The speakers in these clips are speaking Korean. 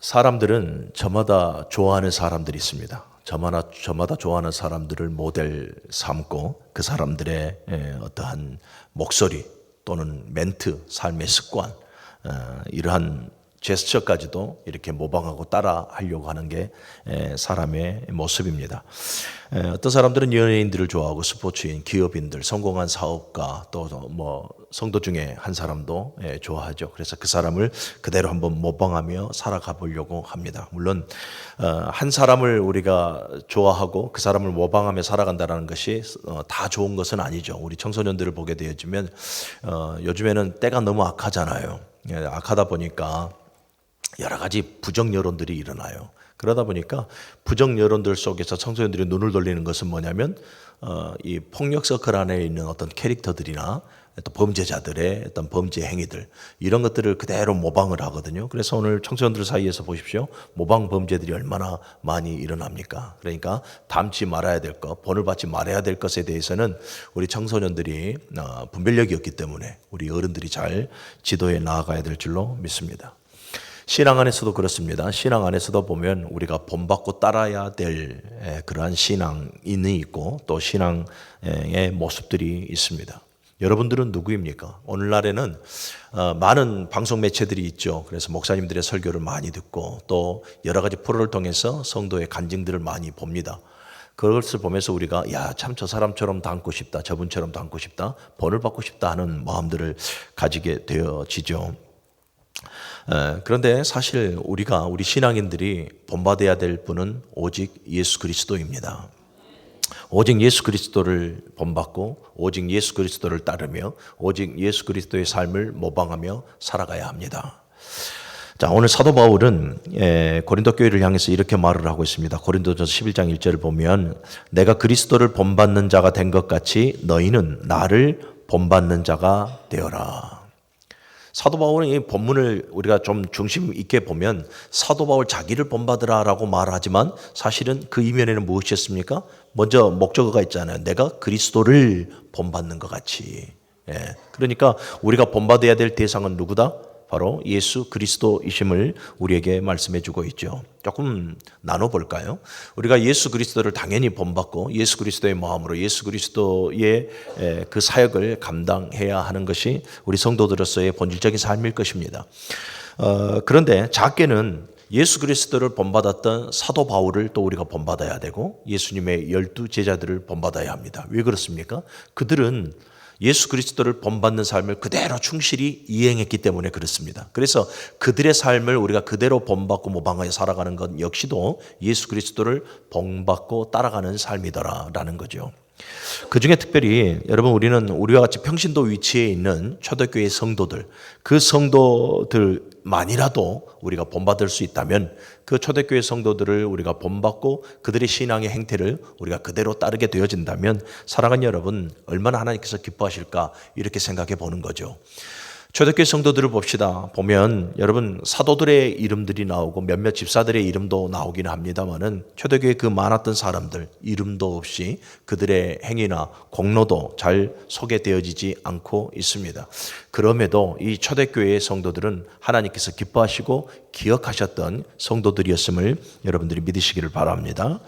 사람들은 저마다 좋아하는 사람들이 있습니다. 저마다 좋아하는 사람들을 모델 삼고 그 사람들의 어떠한 목소리 또는 멘트, 삶의 습관, 이러한 제스처까지도 이렇게 모방하고 따라 하려고 하는 게 사람의 모습입니다. 어떤 사람들은 연예인들을 좋아하고 스포츠인, 기업인들, 성공한 사업가, 또 뭐 성도 중에 한 사람도 좋아하죠. 그래서 그 사람을 그대로 한번 모방하며 살아가 보려고 합니다. 물론 한 사람을 우리가 좋아하고 그 사람을 모방하며 살아간다는 것이 다 좋은 것은 아니죠. 우리 청소년들을 보게 되어지면 요즘에는 때가 너무 악하잖아요. 악하다 보니까 여러 가지 부정 여론들이 일어나요. 그러다 보니까 부정 여론들 속에서 청소년들이 눈을 돌리는 것은 뭐냐면 이 폭력 서클 안에 있는 어떤 캐릭터들이나 또 범죄자들의 어떤 범죄 행위들, 이런 것들을 그대로 모방을 하거든요. 그래서 오늘 청소년들 사이에서 보십시오. 모방 범죄들이 얼마나 많이 일어납니까? 그러니까 닮지 말아야 될 것, 본을 받지 말아야 될 것에 대해서는 우리 청소년들이 분별력이 없기 때문에 우리 어른들이 잘 지도해 나아가야 될 줄로 믿습니다. 신앙 안에서도 그렇습니다. 신앙 안에서도 보면 우리가 본받고 따라야 될 그러한 신앙인이 있고 또 신앙의 모습들이 있습니다. 여러분들은 누구입니까? 오늘날에는 많은 방송 매체들이 있죠. 그래서 목사님들의 설교를 많이 듣고 또 여러 가지 프로를 통해서 성도의 간증들을 많이 봅니다. 그것을 보면서 우리가 참 저 사람처럼 닮고 싶다, 저분처럼 닮고 싶다, 본을 받고 싶다 하는 마음들을 가지게 되어지죠. 그런데 사실 우리 신앙인들이 본받아야 될 분은 오직 예수 그리스도입니다. 오직 예수 그리스도를 본받고 오직 예수 그리스도를 따르며 오직 예수 그리스도의 삶을 모방하며 살아가야 합니다. 자, 오늘 사도 바울은 고린도 교회를 향해서 이렇게 말을 하고 있습니다. 고린도전서 11장 1절을 보면 내가 그리스도를 본받는 자가 된 것 같이 너희는 나를 본받는 자가 되어라. 사도 바울은 이 본문을 우리가 좀 중심 있게 보면 사도 바울 자기를 본받으라라고 말하지만 사실은 그 이면에는 무엇이었습니까? 먼저 목적어가 있잖아요. 내가 그리스도를 본받는 것 같이. 그러니까 우리가 본받아야 될 대상은 누구다? 바로 예수 그리스도이심을 우리에게 말씀해 주고 있죠. 조금 나눠볼까요? 우리가 예수 그리스도를 당연히 본받고 예수 그리스도의 마음으로 예수 그리스도의 그 사역을 감당해야 하는 것이 우리 성도들로서의 본질적인 삶일 것입니다. 그런데 작게는 예수 그리스도를 본받았던 사도 바울을 또 우리가 본받아야 되고 예수님의 12 제자들을 본받아야 합니다. 왜 그렇습니까? 그들은 예수 그리스도를 본받는 삶을 그대로 충실히 이행했기 때문에 그렇습니다. 그래서 그들의 삶을 우리가 그대로 본받고 모방하여 살아가는 것 역시도 예수 그리스도를 본받고 따라가는 삶이더라라는 거죠. 그 중에 특별히 여러분 우리는 우리와 같이 평신도 위치에 있는 초대교회 성도들, 그 성도들만이라도 우리가 본받을 수 있다면 그 초대교회 성도들을 우리가 본받고 그들의 신앙의 행태를 우리가 그대로 따르게 되어진다면 사랑하는 여러분 얼마나 하나님께서 기뻐하실까 이렇게 생각해 보는 거죠. 초대교회 성도들을 보면 여러분 사도들의 이름들이 나오고 몇몇 집사들의 이름도 나오긴 합니다만은 초대교회 그 많았던 사람들 이름도 없이 그들의 행위나 공로도 잘 소개되어지지 않고 있습니다. 그럼에도 이 초대교회의 성도들은 하나님께서 기뻐하시고 기억하셨던 성도들이었음을 여러분들이 믿으시기를 바랍니다.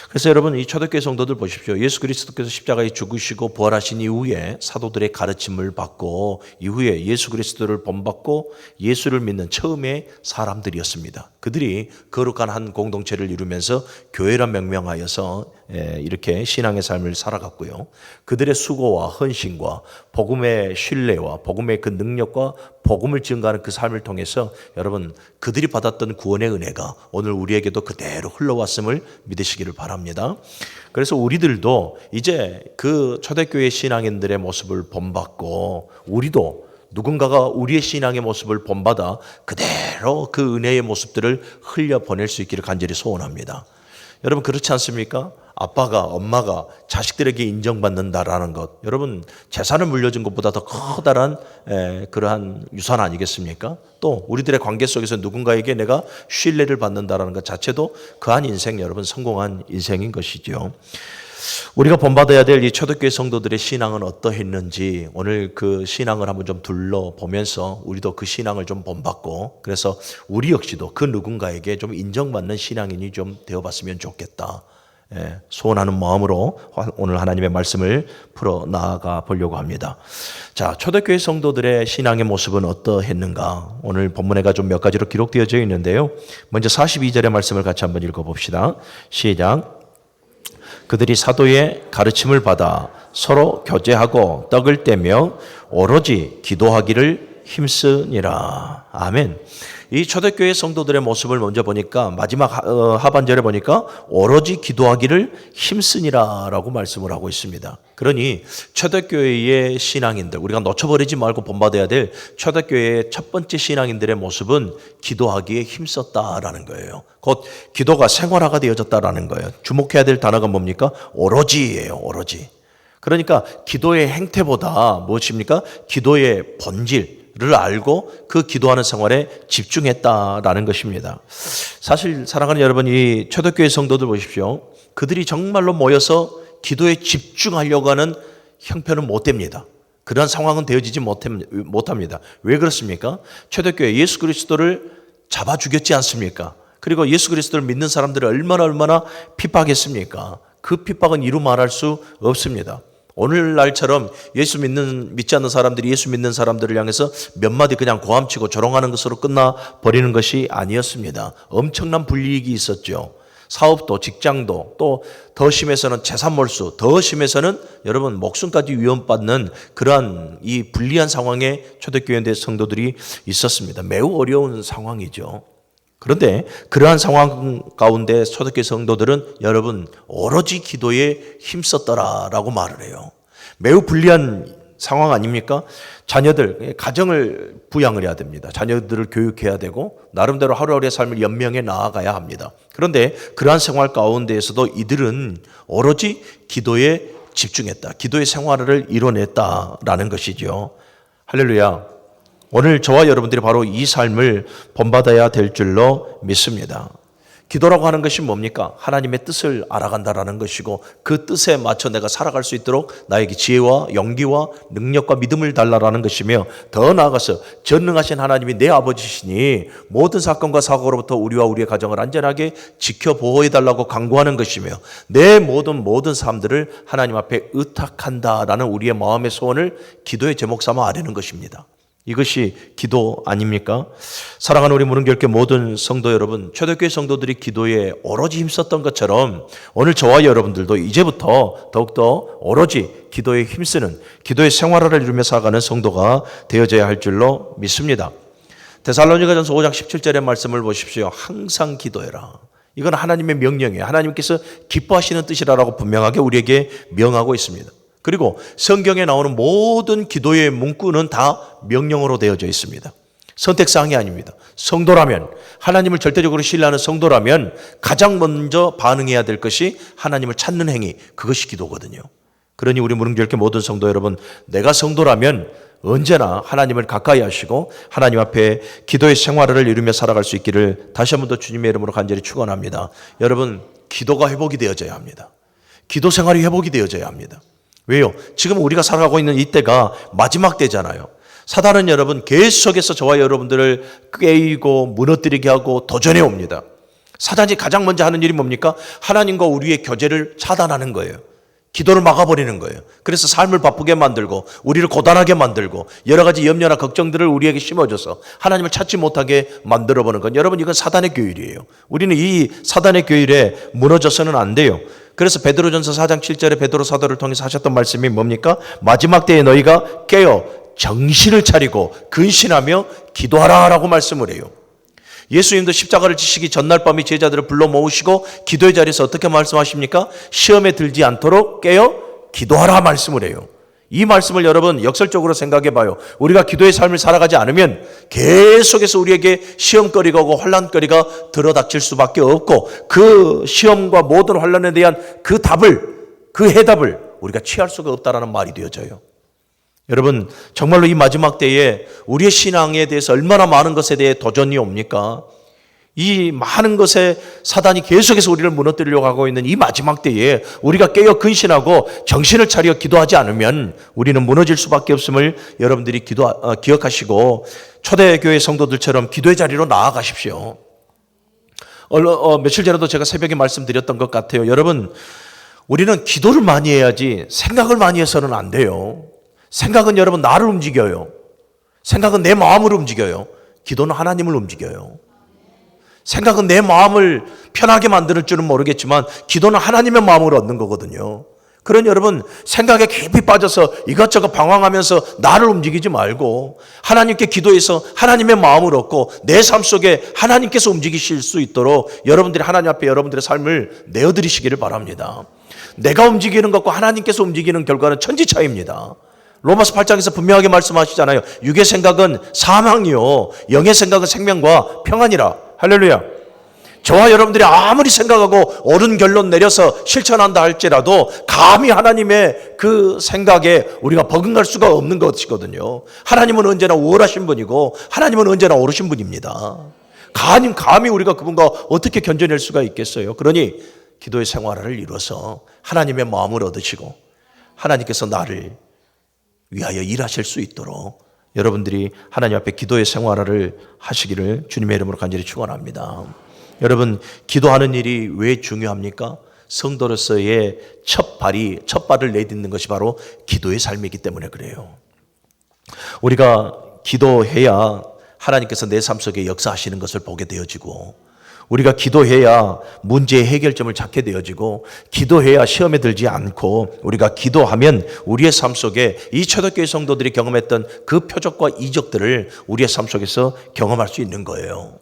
그래서 여러분 이 초대교회 성도들 보십시오. 예수 그리스도께서 십자가에 죽으시고 부활하신 이후에 사도들의 가르침을 받고 이후에 예수 그리스도를 본받고 예수를 믿는 처음의 사람들이었습니다. 그들이 거룩한 한 공동체를 이루면서 교회라 명명하여서 이렇게 신앙의 삶을 살아갔고요. 그들의 수고와 헌신과 복음의 신뢰와 복음의 그 능력과 복음을 증거하는 그 삶을 통해서 여러분 그들이 받았던 구원의 은혜가 오늘 우리에게도 그대로 흘러왔음을 믿으시기를 바랍니다. 그래서 우리들도 이제 그 초대교회 신앙인들의 모습을 본받고 우리도 누군가가 우리의 신앙의 모습을 본받아 그대로 그 은혜의 모습들을 흘려보낼 수 있기를 간절히 소원합니다. 여러분 그렇지 않습니까? 아빠가 엄마가 자식들에게 인정받는다라는 것, 여러분 재산을 물려준 것보다 더 커다란 그러한 유산 아니겠습니까? 또 우리들의 관계 속에서 누군가에게 내가 신뢰를 받는다라는 것 자체도 그한 인생 여러분 성공한 인생인 것이죠. 우리가 본받아야 될 이 초대교회 성도들의 신앙은 어떠했는지 오늘 그 신앙을 한번 좀 둘러보면서 우리도 그 신앙을 좀 본받고 그래서 우리 역시도 그 누군가에게 좀 인정받는 신앙인이 좀 되어봤으면 좋겠다. 소원하는 마음으로 오늘 하나님의 말씀을 풀어 나아가 보려고 합니다. 자, 초대교회 성도들의 신앙의 모습은 어떠했는가? 오늘 본문에가 좀 몇 가지로 기록되어져 있는데요. 먼저 42절의 말씀을 같이 한번 읽어봅시다. 시작. 그들이 사도의 가르침을 받아 서로 교제하고 떡을 떼며 오로지 기도하기를 힘쓰니라. 아멘. 이 초대교회 성도들의 모습을 먼저 보니까 마지막 하반절에 보니까 오로지 기도하기를 힘쓰니라라고 말씀을 하고 있습니다. 그러니 초대교회의 신앙인들, 우리가 놓쳐버리지 말고 본받아야 될 초대교회의 첫 번째 신앙인들의 모습은 기도하기에 힘썼다라는 거예요. 곧 기도가 생활화가 되어졌다라는 거예요. 주목해야 될 단어가 뭡니까? 오로지예요. 오로지. 그러니까 기도의 행태보다 무엇입니까? 기도의 본질 를 알고 그 기도하는 생활에 집중했다라는 것입니다. 사실 사랑하는 여러분, 이 초대교회 성도들 보십시오. 그들이 정말로 모여서 기도에 집중하려고 하는 형편은 못 됩니다. 그런 상황은 되어지지 못합니다. 왜 그렇습니까? 초대교회 예수 그리스도를 잡아 죽였지 않습니까? 그리고 예수 그리스도를 믿는 사람들을 얼마나 핍박했습니까? 그 핍박은 이루 말할 수 없습니다. 오늘날처럼 믿지 않는 사람들이 예수 믿는 사람들을 향해서 몇 마디 그냥 고함치고 조롱하는 것으로 끝나버리는 것이 아니었습니다. 엄청난 불이익이 있었죠. 사업도 직장도 또 더 심해서는 재산 몰수, 더 심해서는 여러분 목숨까지 위협받는 그러한 이 불리한 상황에 초대교회 성도들이 있었습니다. 매우 어려운 상황이죠. 그런데 그러한 상황 가운데 초대교회 성도들은 여러분 오로지 기도에 힘썼더라라고 말을 해요. 매우 불리한 상황 아닙니까? 자녀들, 가정을 부양을 해야 됩니다. 자녀들을 교육해야 되고 나름대로 하루하루의 삶을 연명해 나아가야 합니다. 그런데 그러한 생활 가운데에서도 이들은 오로지 기도에 집중했다. 기도의 생활을 이뤄냈다라는 것이죠. 할렐루야. 오늘 저와 여러분들이 바로 이 삶을 본받아야 될 줄로 믿습니다. 기도라고 하는 것이 뭡니까? 하나님의 뜻을 알아간다라는 것이고 그 뜻에 맞춰 내가 살아갈 수 있도록 나에게 지혜와 용기와 능력과 믿음을 달라라는 것이며 더 나아가서 전능하신 하나님이 내 아버지시니 모든 사건과 사고로부터 우리와 우리의 가정을 안전하게 지켜 보호해달라고 강구하는 것이며 내 모든 삶들을 하나님 앞에 의탁한다라는 우리의 마음의 소원을 기도의 제목 삼아 아뢰는 것입니다. 이것이 기도 아닙니까? 사랑하는 우리 무릉교회 모든 성도 여러분, 초대교회 성도들이 기도에 오로지 힘썼던 것처럼 오늘 저와 여러분들도 이제부터 더욱더 오로지 기도에 힘쓰는 기도의 생활을 이루며 살아가는 성도가 되어져야 할 줄로 믿습니다. 데살로니가전서 5장 17절의 말씀을 보십시오. 항상 기도해라. 이건 하나님의 명령이에요. 하나님께서 기뻐하시는 뜻이라고 분명하게 우리에게 명하고 있습니다. 그리고 성경에 나오는 모든 기도의 문구는 다 명령으로 되어져 있습니다. 선택사항이 아닙니다. 성도라면, 하나님을 절대적으로 신뢰하는 성도라면 가장 먼저 반응해야 될 것이 하나님을 찾는 행위, 그것이 기도거든요. 그러니 우리 무릉교회 모든 성도 여러분, 내가 성도라면 언제나 하나님을 가까이 하시고 하나님 앞에 기도의 생활을 이루며 살아갈 수 있기를 다시 한 번 더 주님의 이름으로 간절히 축원합니다. 여러분, 기도가 회복이 되어져야 합니다. 기도 생활이 회복이 되어져야 합니다. 왜요? 지금 우리가 살아가고 있는 이때가 마지막 때잖아요. 사단은 여러분 계속해서 저와 여러분들을 깨이고 무너뜨리게 하고 도전해 옵니다. 사단이 가장 먼저 하는 일이 뭡니까? 하나님과 우리의 교제를 차단하는 거예요. 기도를 막아버리는 거예요. 그래서 삶을 바쁘게 만들고 우리를 고단하게 만들고 여러 가지 염려나 걱정들을 우리에게 심어줘서 하나님을 찾지 못하게 만들어보는 건 여러분 이건 사단의 교율이에요. 우리는 이 사단의 교율에 무너져서는 안 돼요. 그래서 베드로전서 4장 7절에 베드로 사도를 통해서 하셨던 말씀이 뭡니까? 마지막 때에 너희가 깨어 정신을 차리고 근신하며 기도하라라고 말씀을 해요. 예수님도 십자가를 지시기 전날 밤에 제자들을 불러 모으시고 기도의 자리에서 어떻게 말씀하십니까? 시험에 들지 않도록 깨어 기도하라 말씀을 해요. 이 말씀을 여러분 역설적으로 생각해 봐요. 우리가 기도의 삶을 살아가지 않으면 계속해서 우리에게 시험거리가 오고 환난거리가 들어닥칠 수밖에 없고 그 시험과 모든 환난에 대한 그 해답을 우리가 취할 수가 없다라는 말이 되어져요. 여러분 정말로 이 마지막 때에 우리의 신앙에 대해서 얼마나 많은 것에 대해 도전이 옵니까? 이 많은 것에 사단이 계속해서 우리를 무너뜨리려고 하고 있는 이 마지막 때에 우리가 깨어 근신하고 정신을 차려 기도하지 않으면 우리는 무너질 수밖에 없음을 여러분들이 기억하시고 초대교회 성도들처럼 기도의 자리로 나아가십시오. 며칠 전에도 제가 새벽에 말씀드렸던 것 같아요. 여러분, 우리는 기도를 많이 해야지 생각을 많이 해서는 안 돼요. 생각은 여러분 나를 움직여요. 생각은 내 마음을 움직여요. 기도는 하나님을 움직여요. 생각은 내 마음을 편하게 만드는 줄은 모르겠지만 기도는 하나님의 마음을 얻는 거거든요. 그러니 여러분, 생각에 깊이 빠져서 이것저것 방황하면서 나를 움직이지 말고 하나님께 기도해서 하나님의 마음을 얻고 내 삶 속에 하나님께서 움직이실 수 있도록 여러분들이 하나님 앞에 여러분들의 삶을 내어드리시기를 바랍니다. 내가 움직이는 것과 하나님께서 움직이는 결과는 천지차이입니다. 로마서 8장에서 분명하게 말씀하시잖아요. 육의 생각은 사망이요 영의 생각은 생명과 평안이라. 할렐루야. 저와 여러분들이 아무리 생각하고 옳은 결론 내려서 실천한다 할지라도 감히 하나님의 그 생각에 우리가 버금갈 수가 없는 것이거든요. 하나님은 언제나 우월하신 분이고 하나님은 언제나 옳으신 분입니다. 감히 우리가 그분과 어떻게 견뎌낼 수가 있겠어요. 그러니 기도의 생활을 이루어서 하나님의 마음을 얻으시고 하나님께서 나를 위하여 일하실 수 있도록 여러분들이 하나님 앞에 기도의 생활을 하시기를 주님의 이름으로 간절히 축원합니다. 여러분, 기도하는 일이 왜 중요합니까? 성도로서의 첫 발을 내딛는 것이 바로 기도의 삶이기 때문에 그래요. 우리가 기도해야 하나님께서 내 삶 속에 역사하시는 것을 보게 되어지고, 우리가 기도해야 문제의 해결점을 찾게 되어지고, 기도해야 시험에 들지 않고, 우리가 기도하면 우리의 삶 속에 이 초대교회 성도들이 경험했던 그 표적과 이적들을 우리의 삶 속에서 경험할 수 있는 거예요.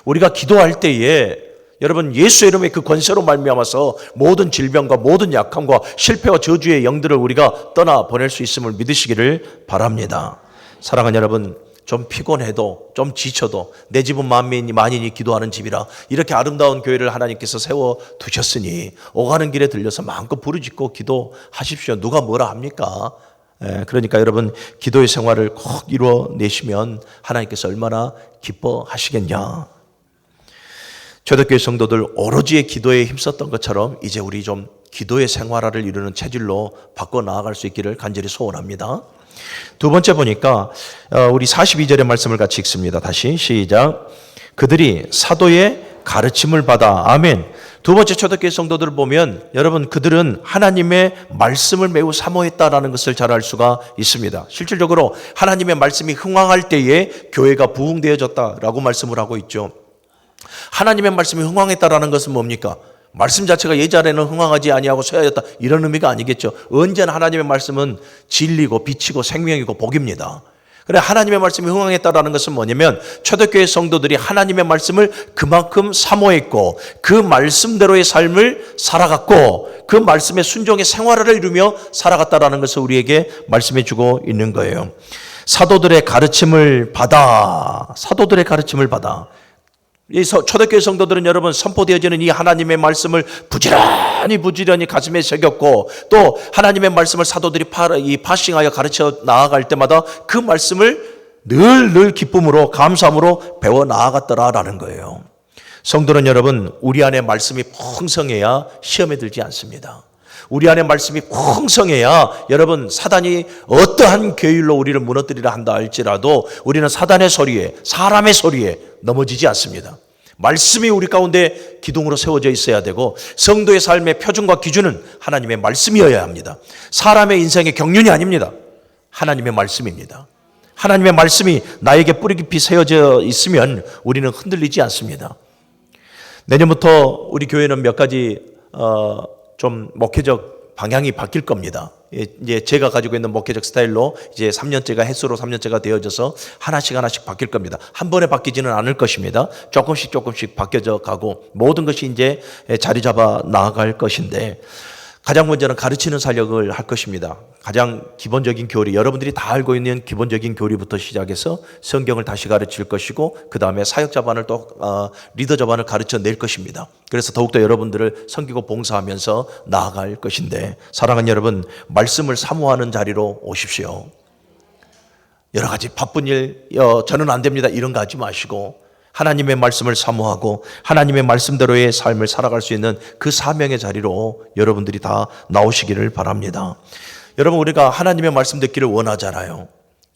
우리가 기도할 때에 여러분, 예수의 이름의 그 권세로 말미암아서 모든 질병과 모든 약함과 실패와 저주의 영들을 우리가 떠나보낼 수 있음을 믿으시기를 바랍니다. 사랑하는 여러분, 좀 피곤해도 좀 지쳐도 내 집은 만인이 기도하는 집이라 이렇게 아름다운 교회를 하나님께서 세워두셨으니 오가는 길에 들려서 마음껏 부르짖고 기도하십시오. 누가 뭐라 합니까? 그러니까 여러분, 기도의 생활을 꼭 이루어내시면 하나님께서 얼마나 기뻐하시겠냐. 초대교회 성도들 오로지 기도에 힘썼던 것처럼 이제 우리 좀 기도의 생활을 이루는 체질로 바꿔 나아갈 수 있기를 간절히 소원합니다. 두 번째 보니까 우리 42절의 말씀을 같이 읽습니다. 다시 시작. 그들이 사도의 가르침을 받아. 아멘. 두 번째 초대교회 성도들을 보면 여러분, 그들은 하나님의 말씀을 매우 사모했다라는 것을 잘 알 수가 있습니다. 실질적으로 하나님의 말씀이 흥황할 때에 교회가 부흥되어졌다라고 말씀을 하고 있죠. 하나님의 말씀이 흥황했다라는 것은 뭡니까? 말씀 자체가 예전에는 흥황하지 아니하고 쇠하였다 이런 의미가 아니겠죠. 언제나 하나님의 말씀은 진리고 빛이고 생명이고 복입니다. 그래, 하나님의 말씀이 흥황했다라는 것은 뭐냐면 초대교회 성도들이 하나님의 말씀을 그만큼 사모했고 그 말씀대로의 삶을 살아갔고 그 말씀의 순종의 생활을 이루며 살아갔다라는 것을 우리에게 말씀해 주고 있는 거예요. 사도들의 가르침을 받아. 이 초대교회 성도들은 여러분, 선포되어지는 이 하나님의 말씀을 부지런히 가슴에 새겼고, 또 하나님의 말씀을 사도들이 파싱하여 가르쳐 나아갈 때마다 그 말씀을 늘 기쁨으로 감사함으로 배워 나아갔더라라는 거예요. 성도는 여러분, 우리 안에 말씀이 풍성해야 시험에 들지 않습니다. 우리 안에 말씀이 풍성해야 여러분, 사단이 어떠한 계율로 우리를 무너뜨리려 한다 할지라도 우리는 사단의 소리에, 사람의 소리에 넘어지지 않습니다. 말씀이 우리 가운데 기둥으로 세워져 있어야 되고, 성도의 삶의 표준과 기준은 하나님의 말씀이어야 합니다. 사람의 인생의 경륜이 아닙니다. 하나님의 말씀입니다. 하나님의 말씀이 나에게 뿌리 깊이 세워져 있으면 우리는 흔들리지 않습니다. 내년부터 우리 교회는 몇 가지 좀 목회적 방향이 바뀔 겁니다. 이제 제가 가지고 있는 목회적 스타일로 이제 3년째가 횟수로 3년째가 되어져서 하나씩 바뀔 겁니다. 한 번에 바뀌지는 않을 것입니다. 조금씩 바뀌어져 가고 모든 것이 이제 자리 잡아 나아갈 것인데, 가장 먼저는 가르치는 사역을 할 것입니다. 가장 기본적인 교리, 여러분들이 다 알고 있는 기본적인 교리부터 시작해서 성경을 다시 가르칠 것이고, 그 다음에 사역 자반을 또 리더 자반을 가르쳐 낼 것입니다. 그래서 더욱더 여러분들을 섬기고 봉사하면서 나아갈 것인데, 사랑하는 여러분, 말씀을 사모하는 자리로 오십시오. 여러 가지 바쁜 일, 저는 안 됩니다, 이런 거 하지 마시고, 하나님의 말씀을 사모하고 하나님의 말씀대로의 삶을 살아갈 수 있는 그 사명의 자리로 여러분들이 다 나오시기를 바랍니다. 여러분, 우리가 하나님의 말씀 듣기를 원하잖아요.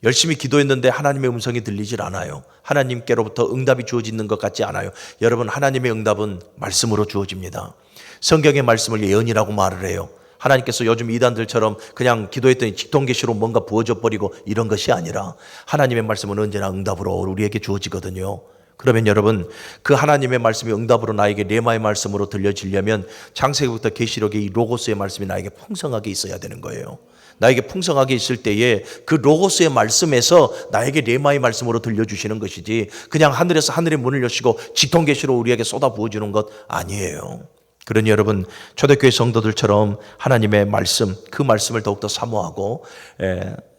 열심히 기도했는데 하나님의 음성이 들리질 않아요. 하나님께로부터 응답이 주어지는 것 같지 않아요. 여러분, 하나님의 응답은 말씀으로 주어집니다. 성경의 말씀을 예언이라고 말을 해요. 하나님께서 요즘 이단들처럼 그냥 기도했더니 직통계시로 뭔가 부어져 버리고 이런 것이 아니라 하나님의 말씀은 언제나 응답으로 우리에게 주어지거든요. 그러면 여러분, 그 하나님의 말씀이 응답으로 나에게 레마의 말씀으로 들려지려면 창세기부터 계시록의 이 로고스의 말씀이 나에게 풍성하게 있어야 되는 거예요. 나에게 풍성하게 있을 때에 그 로고스의 말씀에서 나에게 레마의 말씀으로 들려주시는 것이지 그냥 하늘에서 하늘의 문을 여시고 직통계시로 우리에게 쏟아 부어주는 것 아니에요. 그러니 여러분, 초대교회 성도들처럼 하나님의 말씀, 그 말씀을 더욱더 사모하고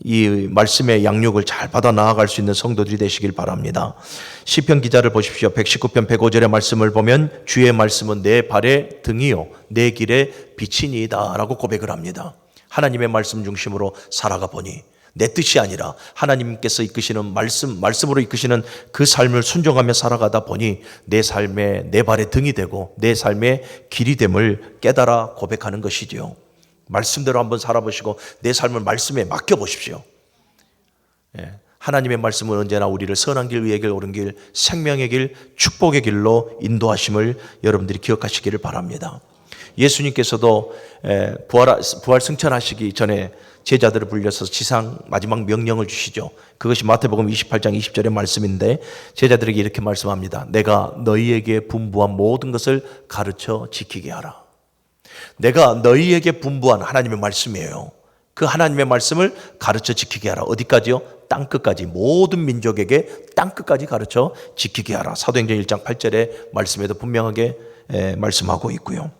이 말씀의 양육을 잘 받아 나아갈 수 있는 성도들이 되시길 바랍니다. 시편 기자를 보십시오. 119편 105절의 말씀을 보면 주의 말씀은 내 발의 등이요 내 길의 빛이니이다 라고 고백을 합니다. 하나님의 말씀 중심으로 살아가 보니 내 뜻이 아니라 하나님께서 이끄시는 말씀으로 이끄시는 그 삶을 순종하며 살아가다 보니 내 삶의 내 발의 등이 되고 내 삶의 길이 됨을 깨달아 고백하는 것이지요. 말씀대로 한번 살아보시고 내 삶을 말씀에 맡겨보십시오. 하나님의 말씀은 언제나 우리를 선한 길, 의의 길, 옳은 길, 생명의 길, 축복의 길로 인도하심을 여러분들이 기억하시기를 바랍니다. 예수님께서도 부활 승천하시기 전에 제자들을 불려서 지상 마지막 명령을 주시죠. 그것이 마태복음 28장 20절의 말씀인데 제자들에게 이렇게 말씀합니다. 내가 너희에게 분부한 모든 것을 가르쳐 지키게 하라. 내가 너희에게 분부한 하나님의 말씀이에요. 그 하나님의 말씀을 가르쳐 지키게 하라. 어디까지요? 땅끝까지, 모든 민족에게 땅끝까지 가르쳐 지키게 하라. 사도행전 1장 8절의 말씀에도 분명하게 말씀하고 있고요.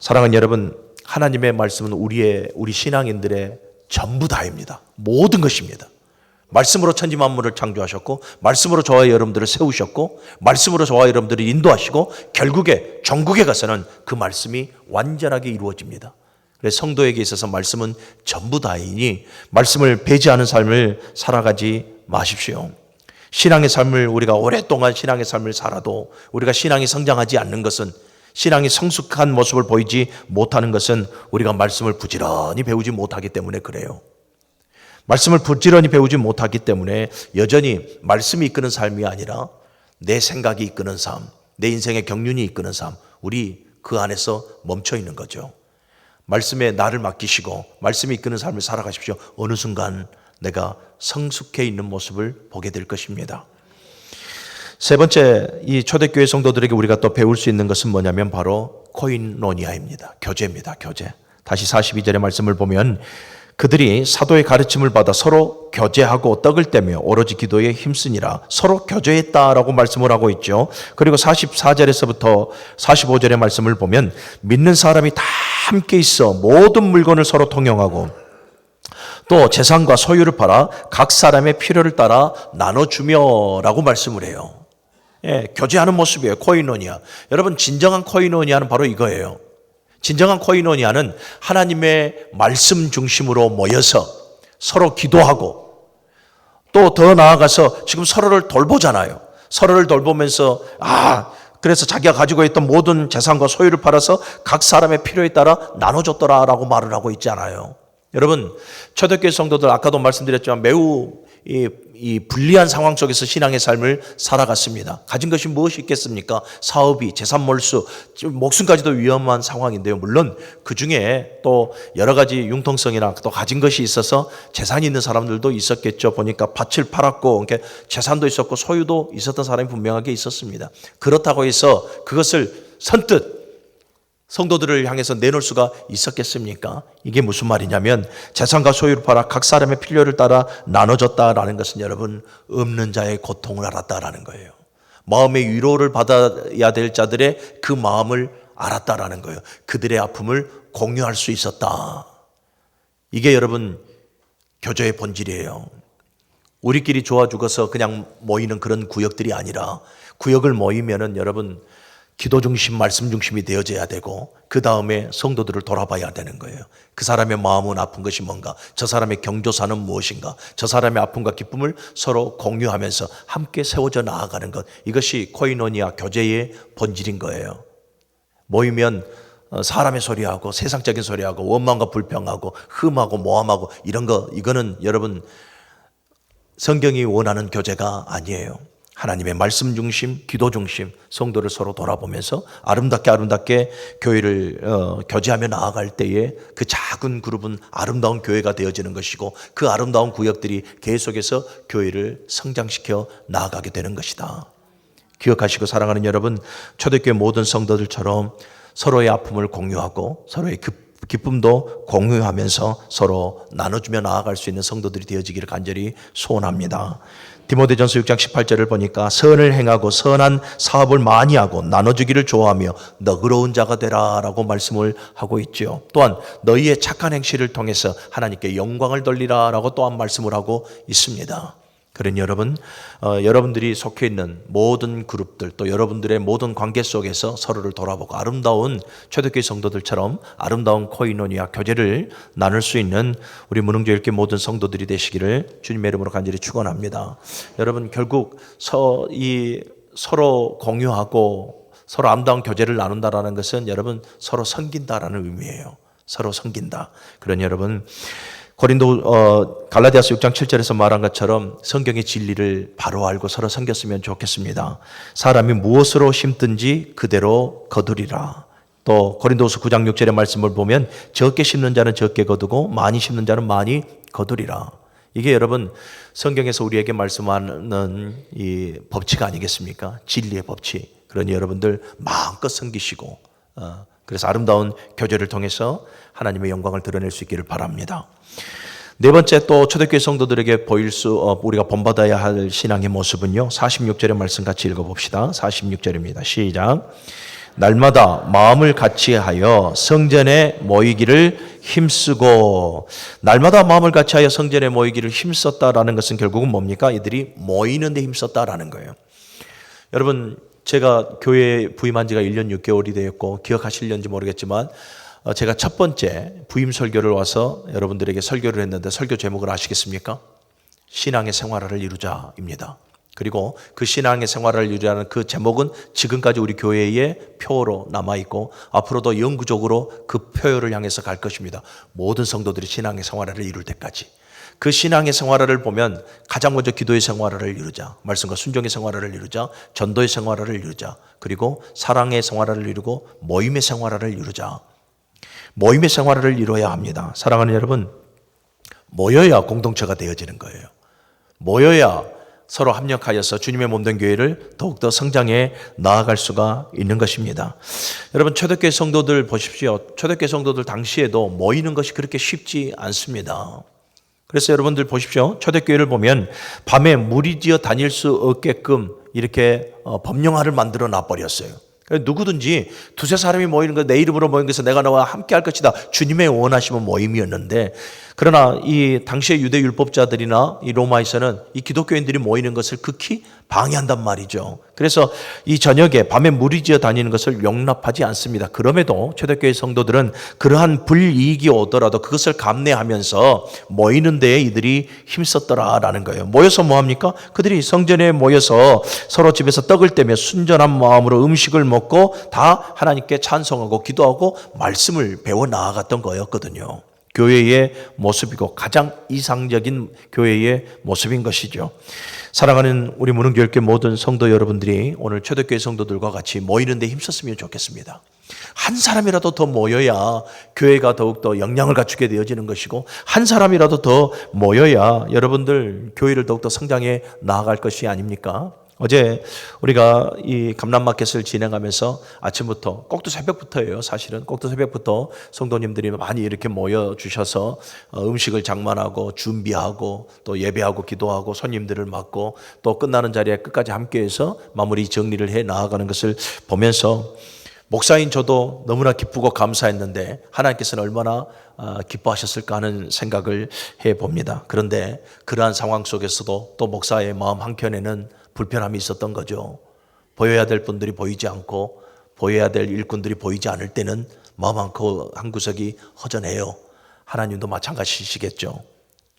사랑하는 여러분, 하나님의 말씀은 우리 신앙인들의 전부 다입니다. 모든 것입니다. 말씀으로 천지 만물을 창조하셨고, 말씀으로 저와 여러분들을 세우셨고, 말씀으로 저와 여러분들을 인도하시고, 결국에 전국에 가서는 그 말씀이 완전하게 이루어집니다. 그래서 성도에게 있어서 말씀은 전부 다이니 말씀을 배제하는 삶을 살아가지 마십시오. 신앙의 삶을 우리가 오랫동안 신앙의 삶을 살아도 우리가 신앙이 성장하지 않는 것은, 신앙이 성숙한 모습을 보이지 못하는 것은 우리가 말씀을 부지런히 배우지 못하기 때문에 그래요. 말씀을 부지런히 배우지 못하기 때문에 여전히 말씀이 이끄는 삶이 아니라 내 생각이 이끄는 삶, 내 인생의 경륜이 이끄는 삶, 우리 그 안에서 멈춰 있는 거죠. 말씀에 나를 맡기시고 말씀이 이끄는 삶을 살아가십시오. 어느 순간 내가 성숙해 있는 모습을 보게 될 것입니다. 세 번째, 이 초대교회 성도들에게 우리가 또 배울 수 있는 것은 뭐냐면 바로 코인노니아입니다. 교제입니다. 교제. 다시 42절의 말씀을 보면 그들이 사도의 가르침을 받아 서로 교제하고 떡을 떼며 오로지 기도에 힘쓰니라. 서로 교제했다라고 말씀을 하고 있죠. 그리고 44절에서부터 45절의 말씀을 보면 믿는 사람이 다 함께 있어 모든 물건을 서로 통용하고 또 재산과 소유를 팔아 각 사람의 필요를 따라 나눠주며 라고 말씀을 해요. 교제하는 모습이에요. 코이노니아. 여러분, 진정한 코이노니아는 바로 이거예요. 진정한 코이노니아는 하나님의 말씀 중심으로 모여서 서로 기도하고 또 더 나아가서 지금 서로를 돌보잖아요. 서로를 돌보면서 그래서 자기가 가지고 있던 모든 재산과 소유를 팔아서 각 사람의 필요에 따라 나눠줬더라라고 말을 하고 있잖아요. 여러분, 초대교회 성도들 아까도 말씀드렸지만 매우 이 불리한 상황 속에서 신앙의 삶을 살아갔습니다. 가진 것이 무엇이 있겠습니까? 사업이, 재산 몰수, 목숨까지도 위험한 상황인데요. 물론 그 중에 또 여러 가지 융통성이나 또 가진 것이 있어서 재산이 있는 사람들도 있었겠죠. 보니까 밭을 팔았고 이렇게 재산도 있었고 소유도 있었던 사람이 분명하게 있었습니다. 그렇다고 해서 그것을 선뜻 성도들을 향해서 내놓을 수가 있었겠습니까? 이게 무슨 말이냐면 재산과 소유를 팔아 각 사람의 필요를 따라 나눠줬다라는 것은 여러분, 없는 자의 고통을 알았다라는 거예요. 마음의 위로를 받아야 될 자들의 그 마음을 알았다라는 거예요. 그들의 아픔을 공유할 수 있었다. 이게 여러분 교제의 본질이에요. 우리끼리 좋아 죽어서 그냥 모이는 그런 구역들이 아니라 구역을 모이면은 여러분 기도 중심, 말씀 중심이 되어져야 되고 그 다음에 성도들을 돌아봐야 되는 거예요. 그 사람의 마음은 아픈 것이 뭔가, 저 사람의 경조사는 무엇인가, 저 사람의 아픔과 기쁨을 서로 공유하면서 함께 세워져 나아가는 것, 이것이 코이노니아 교제의 본질인 거예요. 모이면 사람의 소리하고 세상적인 소리하고 원망과 불평하고 흠하고 모함하고 이런 거, 이거는 여러분 성경이 원하는 교제가 아니에요. 하나님의 말씀 중심, 기도 중심, 성도를 서로 돌아보면서 아름답게 교회를 교제하며 나아갈 때에 그 작은 그룹은 아름다운 교회가 되어지는 것이고 그 아름다운 구역들이 계속해서 교회를 성장시켜 나아가게 되는 것이다. 기억하시고 사랑하는 여러분, 초대교회 모든 성도들처럼 서로의 아픔을 공유하고 서로의 기쁨도 공유하면서 서로 나눠주며 나아갈 수 있는 성도들이 되어지기를 간절히 소원합니다. 디모데전서 6장 18절을 보니까 선을 행하고 선한 사업을 많이 하고 나눠주기를 좋아하며 너그러운 자가 되라 라고 말씀을 하고 있죠. 또한 너희의 착한 행실을 통해서 하나님께 영광을 돌리라 라고 또한 말씀을 하고 있습니다. 그러니 여러분, 여러분들이 속해 있는 모든 그룹들 또 여러분들의 모든 관계 속에서 서로를 돌아보고 아름다운 초대교회 성도들처럼 아름다운 코이노니아 교제를 나눌 수 있는 우리 문흥교회 모든 성도들이 되시기를 주님의 이름으로 간절히 축원합니다. 여러분, 결국 서로 공유하고 서로 아름다운 교제를 나눈다라는 것은 여러분 서로 섬긴다라는 의미예요. 서로 섬긴다. 그러니 여러분, 갈라디아서 6장 7절에서 말한 것처럼 성경의 진리를 바로 알고 서로 섬겼으면 좋겠습니다. 사람이 무엇으로 심든지 그대로 거두리라. 또 고린도후서 9장 6절의 말씀을 보면 적게 심는 자는 적게 거두고 많이 심는 자는 많이 거두리라. 이게 여러분 성경에서 우리에게 말씀하는 이 법칙 아니겠습니까? 진리의 법칙. 그러니 여러분들 마음껏 섬기시고 그래서 아름다운 교제를 통해서 하나님의 영광을 드러낼 수 있기를 바랍니다. 네 번째, 또 초대교회 성도들에게 우리가 본받아야 할 신앙의 모습은요, 46절의 말씀 같이 읽어봅시다. 46절입니다. 시작. 날마다 마음을 같이하여 성전에 모이기를 힘쓰고. 날마다 마음을 같이하여 성전에 모이기를 힘썼다라는 것은 결국은 뭡니까? 이들이 모이는 데 힘썼다라는 거예요. 여러분, 제가 교회에 부임한 지가 1년 6개월이 되었고 기억하실는지 모르겠지만 제가 첫 번째 부임 설교를 와서 여러분들에게 설교를 했는데 설교 제목을 아시겠습니까? 신앙의 생활화를 이루자입니다. 그리고 그 신앙의 생활화를 이루자는 그 제목은 지금까지 우리 교회의 표어로 남아있고 앞으로도 영구적으로 그 표어를 향해서 갈 것입니다. 모든 성도들이 신앙의 생활화를 이룰 때까지. 그 신앙의 생활화를 보면 가장 먼저 기도의 생활화를 이루자, 말씀과 순종의 생활화를 이루자, 전도의 생활화를 이루자, 그리고 사랑의 생활화를 이루고 모임의 생활화를 이루자. 모임의 생활화를 이루어야 합니다. 사랑하는 여러분, 모여야 공동체가 되어지는 거예요. 모여야 서로 합력하여서 주님의 몸된 교회를 더욱더 성장해 나아갈 수가 있는 것입니다. 여러분, 초대교회 성도들 보십시오. 초대교회 성도들 당시에도 모이는 것이 그렇게 쉽지 않습니다. 그래서 여러분들 보십시오. 초대교회를 보면 밤에 무리지어 다닐 수 없게끔 이렇게 법령화를 만들어 놔버렸어요. 누구든지 두세 사람이 모이는 것, 내 이름으로 모인 것에서 내가 너와 함께 할 것이다. 주님의 원하시면 모임이었는데, 그러나 이 당시의 유대 율법자들이나 이 로마에서는 이 기독교인들이 모이는 것을 극히 방해한단 말이죠. 그래서 이 저녁에 밤에 무리지어 다니는 것을 용납하지 않습니다. 그럼에도 초대교회 성도들은 그러한 불이익이 오더라도 그것을 감내하면서 모이는 데에 이들이 힘썼더라라는 거예요. 모여서 뭐합니까? 그들이 성전에 모여서 서로 집에서 떡을 떼며 순전한 마음으로 음식을 먹고 다 하나님께 찬송하고 기도하고 말씀을 배워 나아갔던 거였거든요. 교회의 모습이고 가장 이상적인 교회의 모습인 것이죠. 사랑하는 우리 문흥교회 모든 성도 여러분들이 오늘 초대교회 성도들과 같이 모이는 데 힘썼으면 좋겠습니다. 한 사람이라도 더 모여야 교회가 더욱더 영향을 갖추게 되어지는 것이고, 한 사람이라도 더 모여야 여러분들 교회를 더욱더 성장해 나아갈 것이 아닙니까? 어제 우리가 이 감람마켓을 진행하면서 아침부터, 꼭두 새벽부터예요. 사실은 꼭두 새벽부터 성도님들이 많이 이렇게 모여주셔서 음식을 장만하고 준비하고 또 예배하고 기도하고 손님들을 맞고 또 끝나는 자리에 끝까지 함께해서 마무리 정리를 해 나아가는 것을 보면서 목사인 저도 너무나 기쁘고 감사했는데 하나님께서는 얼마나 기뻐하셨을까 하는 생각을 해봅니다. 그런데 그러한 상황 속에서도 또 목사의 마음 한켠에는 불편함이 있었던 거죠. 보여야 될 분들이 보이지 않고 보여야 될 일꾼들이 보이지 않을 때는 마음 한 구석이 허전해요. 하나님도 마찬가지시겠죠.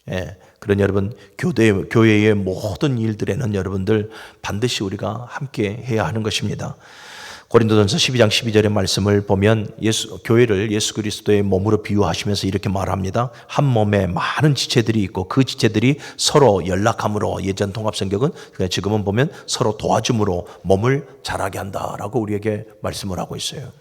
예, 그런 여러분 교회의 모든 일들에는 여러분들 반드시 우리가 함께 해야 하는 것입니다. 고린도전서 12장 12절의 말씀을 보면 교회를 예수 그리스도의 몸으로 비유하시면서 이렇게 말합니다. 한 몸에 많은 지체들이 있고 그 지체들이 서로 연락함으로, 예전 통합성경은 지금은 보면 서로 도와줌으로 몸을 자라게 한다라고 우리에게 말씀을 하고 있어요.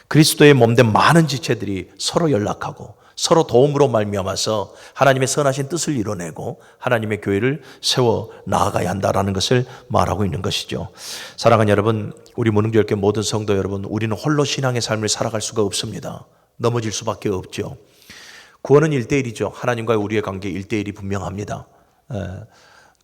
그리스도의 몸된 많은 지체들이 서로 연락하고 서로 도움으로 말미암아서 하나님의 선하신 뜻을 이뤄내고 하나님의 교회를 세워 나아가야 한다라는 것을 말하고 있는 것이죠. 사랑하는 여러분, 우리 무능교회 모든 성도 여러분, 우리는 홀로 신앙의 삶을 살아갈 수가 없습니다. 넘어질 수밖에 없죠. 구원은 1대1이죠. 하나님과의 우리의 관계 1대1이 분명합니다.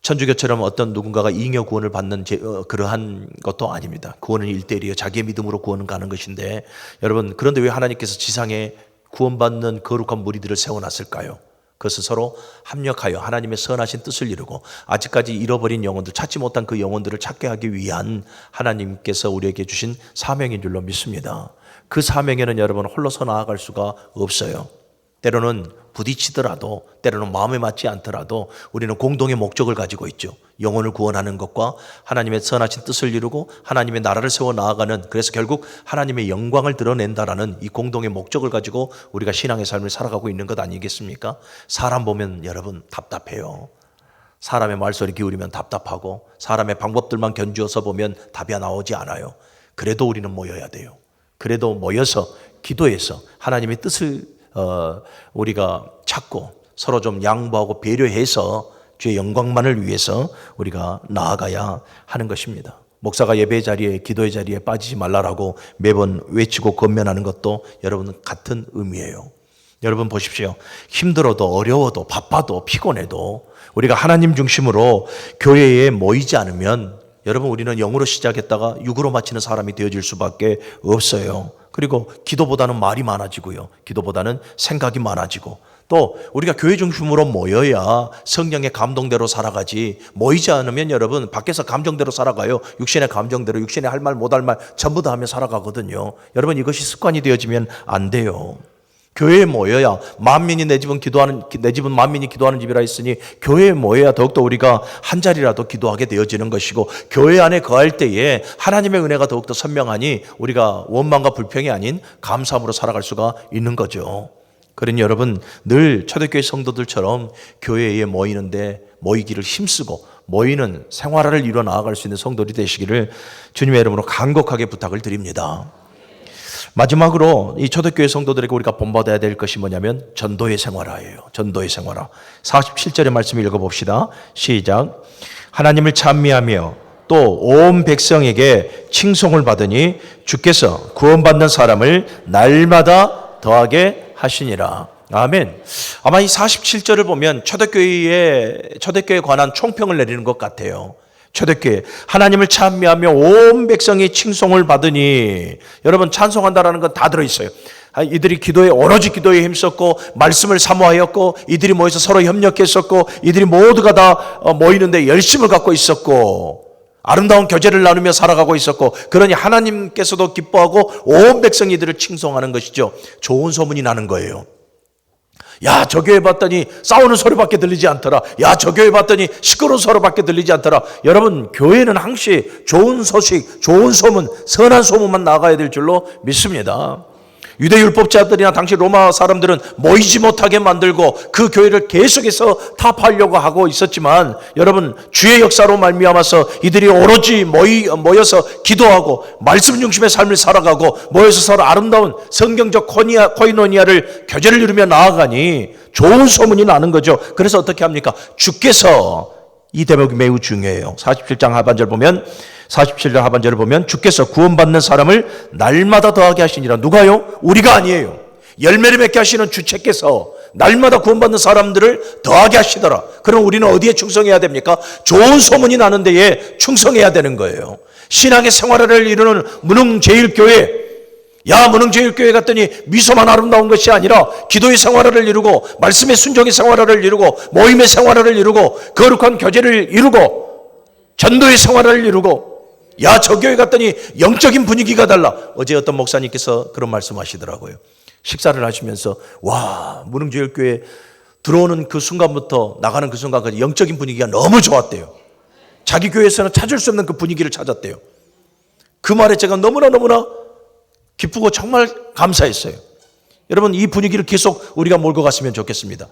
천주교처럼 어떤 누군가가 잉여 구원을 받는 그러한 것도 아닙니다. 구원은 1대1이에요. 자기의 믿음으로 구원은 가는 것인데, 여러분, 그런데 왜 하나님께서 지상에 구원받는 거룩한 무리들을 세워놨을까요? 그것은 서로 합력하여 하나님의 선하신 뜻을 이루고 아직까지 잃어버린 영혼들, 찾지 못한 그 영혼들을 찾게 하기 위한 하나님께서 우리에게 주신 사명인 줄로 믿습니다. 그 사명에는 여러분 홀로서 나아갈 수가 없어요. 때로는 부딪히더라도, 때로는 마음에 맞지 않더라도 우리는 공동의 목적을 가지고 있죠. 영혼을 구원하는 것과 하나님의 선하신 뜻을 이루고 하나님의 나라를 세워 나아가는, 그래서 결국 하나님의 영광을 드러낸다라는 이 공동의 목적을 가지고 우리가 신앙의 삶을 살아가고 있는 것 아니겠습니까? 사람 보면 여러분 답답해요. 사람의 말소리 기울이면 답답하고 사람의 방법들만 견주어서 보면 답이 나오지 않아요. 그래도 우리는 모여야 돼요. 그래도 모여서 기도해서 하나님의 뜻을 우리가 찾고 서로 좀 양보하고 배려해서 주의 영광만을 위해서 우리가 나아가야 하는 것입니다. 목사가 예배의 자리에, 기도의 자리에 빠지지 말라라고 매번 외치고 권면하는 것도 여러분 같은 의미예요. 여러분 보십시오. 힘들어도 어려워도 바빠도 피곤해도 우리가 하나님 중심으로 교회에 모이지 않으면 여러분 우리는 영으로 시작했다가 육으로 마치는 사람이 되어질 수밖에 없어요. 그리고 기도보다는 말이 많아지고요. 기도보다는 생각이 많아지고, 또 우리가 교회 중심으로 모여야 성령의 감동대로 살아가지, 모이지 않으면 여러분 밖에서 감정대로 살아가요. 육신의 감정대로, 육신의 할 말 못할 말 전부 다 하며 살아가거든요. 여러분 이것이 습관이 되어지면 안 돼요. 교회에 모여야 만민이 내 집은 만민이 기도하는 집이라 했으니 교회에 모여야 더욱더 우리가 한 자리라도 기도하게 되어지는 것이고, 교회 안에 거할 때에 하나님의 은혜가 더욱더 선명하니 우리가 원망과 불평이 아닌 감사함으로 살아갈 수가 있는 거죠. 그러니 여러분 늘 초대교회 성도들처럼 교회에 모이기를 힘쓰고 모이는 생활을 이루어 나아갈 수 있는 성도들이 되시기를 주님의 이름으로 간곡하게 부탁을 드립니다. 마지막으로 이 초대교회 성도들에게 우리가 본받아야 될 것이 뭐냐면 전도의 생활화예요. 전도의 생활화. 47절의 말씀 읽어봅시다. 시작. 하나님을 찬미하며 또 온 백성에게 칭송을 받으니 주께서 구원받는 사람을 날마다 더하게 하시니라. 아멘. 아마 이 47절을 보면 초대교회에 관한 총평을 내리는 것 같아요. 초대교회 하나님을 찬미하며 온 백성이 칭송을 받으니, 여러분 찬송한다라는 건 다 들어있어요. 이들이 오로지 기도에 힘썼고 말씀을 사모하였고 이들이 모여서 서로 협력했었고 이들이 모두가 다 모이는데 열심을 갖고 있었고 아름다운 교제를 나누며 살아가고 있었고, 그러니 하나님께서도 기뻐하고 온 백성이 이들을 칭송하는 것이죠. 좋은 소문이 나는 거예요. 야, 저 교회 봤더니 싸우는 소리밖에 들리지 않더라. 야, 저 교회 봤더니 시끄러운 소리밖에 들리지 않더라. 여러분, 교회는 항시 좋은 소식, 좋은 소문, 선한 소문만 나가야 될 줄로 믿습니다. 유대율법자들이나 당시 로마 사람들은 모이지 못하게 만들고 그 교회를 계속해서 타파하려고 하고 있었지만, 여러분 주의 역사로 말미암아서 이들이 오로지 모여서 기도하고 말씀 중심의 삶을 살아가고 모여서 서로 아름다운 성경적 코이노니아를 교제를 이루며 나아가니 좋은 소문이 나는 거죠. 그래서 어떻게 합니까? 주께서, 이 대목이 매우 중요해요. 47장 하반절 보면 47절 하반절을 보면 주께서 구원받는 사람을 날마다 더하게 하시니라. 누가요? 우리가 아니에요. 열매를 맺게 하시는 주체께서 날마다 구원받는 사람들을 더하게 하시더라. 그럼 우리는 어디에 충성해야 됩니까? 좋은 소문이 나는 데에 충성해야 되는 거예요. 신앙의 생활을 이루는 문흥제일교회, 문흥제일교회 갔더니 미소만 아름다운 것이 아니라 기도의 생활을 이루고 말씀의 순종의 생활을 이루고 모임의 생활을 이루고 거룩한 교제를 이루고 전도의 생활을 이루고 야, 저 교회 갔더니 영적인 분위기가 달라. 어제 어떤 목사님께서 그런 말씀하시더라고요. 식사를 하시면서 와, 무능교회교회 들어오는 그 순간부터 나가는 그 순간까지 영적인 분위기가 너무 좋았대요. 자기 교회에서는 찾을 수 없는 그 분위기를 찾았대요. 그 말에 제가 너무나 기쁘고 정말 감사했어요. 여러분, 이 분위기를 계속 우리가 몰고 갔으면 좋겠습니다.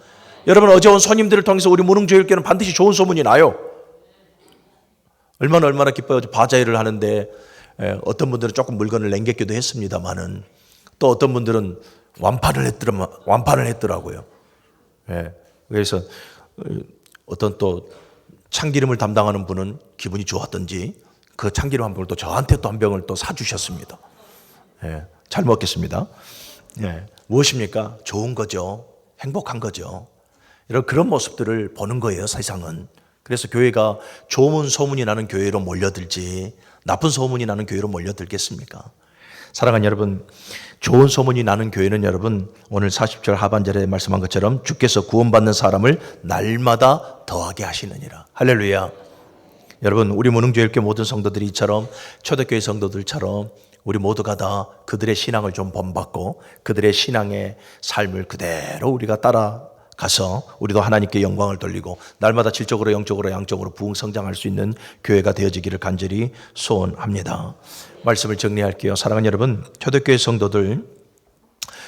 여러분, 어제 온 손님들을 통해서 우리 무능교회교회는 반드시 좋은 소문이 나요. 얼마나 기뻐요. 바자회를 하는데 어떤 분들은 조금 물건을 남겼기도 했습니다만은 또 어떤 분들은 완판을 했더라고요. 예, 그래서 어떤 또 참기름을 담당하는 분은 기분이 좋았던지 그 참기름 한 병을 또 저한테 또 한 병을 또 사주셨습니다. 예, 잘 먹겠습니다. 예, 무엇입니까? 좋은 거죠. 행복한 거죠. 여러분, 그런 모습들을 보는 거예요, 세상은. 그래서 교회가 좋은 소문이 나는 교회로 몰려들지 나쁜 소문이 나는 교회로 몰려들겠습니까? 사랑하는 여러분, 좋은 소문이 나는 교회는 여러분 오늘 40절 하반절에 말씀한 것처럼 주께서 구원받는 사람을 날마다 더하게 하시느니라. 할렐루야. 여러분, 우리 무능교회교회 모든 성도들이 이처럼 초대교회 성도들처럼 우리 모두가 다 그들의 신앙을 좀 본받고 그들의 신앙의 삶을 그대로 우리가 따라가서 우리도 하나님께 영광을 돌리고 날마다 질적으로 영적으로 양적으로 부흥성장할 수 있는 교회가 되어지기를 간절히 소원합니다. 말씀을 정리할게요. 사랑하는 여러분, 초대교회 성도들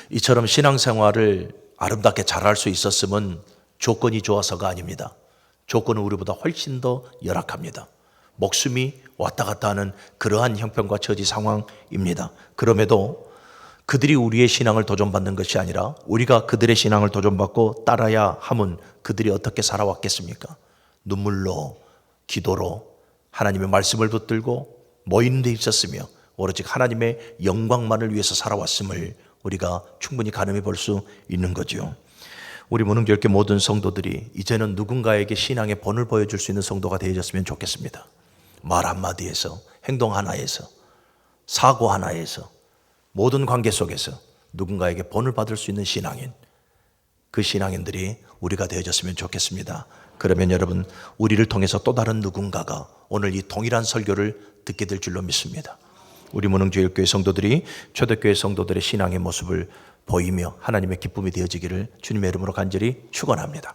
이처럼 신앙생활을 아름답게 잘할 수 있었음은 조건이 좋아서가 아닙니다. 조건은 우리보다 훨씬 더 열악합니다. 목숨이 왔다 갔다 하는 그러한 형편과 처지 상황입니다. 그럼에도 그들이 우리의 신앙을 도전받는 것이 아니라 우리가 그들의 신앙을 도전받고 따라야 함은 그들이 어떻게 살아왔겠습니까? 눈물로, 기도로, 하나님의 말씀을 붙들고 모이는 데 있었으며 오로지 하나님의 영광만을 위해서 살아왔음을 우리가 충분히 가늠해 볼 수 있는 거죠. 우리 무능교회 모든 성도들이 이제는 누군가에게 신앙의 본을 보여줄 수 있는 성도가 되어졌으면 좋겠습니다. 말 한마디에서, 행동 하나에서, 사고 하나에서, 모든 관계 속에서 누군가에게 본을 받을 수 있는 신앙인, 그 신앙인들이 우리가 되어졌으면 좋겠습니다. 그러면 여러분, 우리를 통해서 또 다른 누군가가 오늘 이 동일한 설교를 듣게 될 줄로 믿습니다. 우리 무능교회 성도들이 초대교회 성도들의 신앙의 모습을 보이며 하나님의 기쁨이 되어지기를 주님의 이름으로 간절히 축원합니다.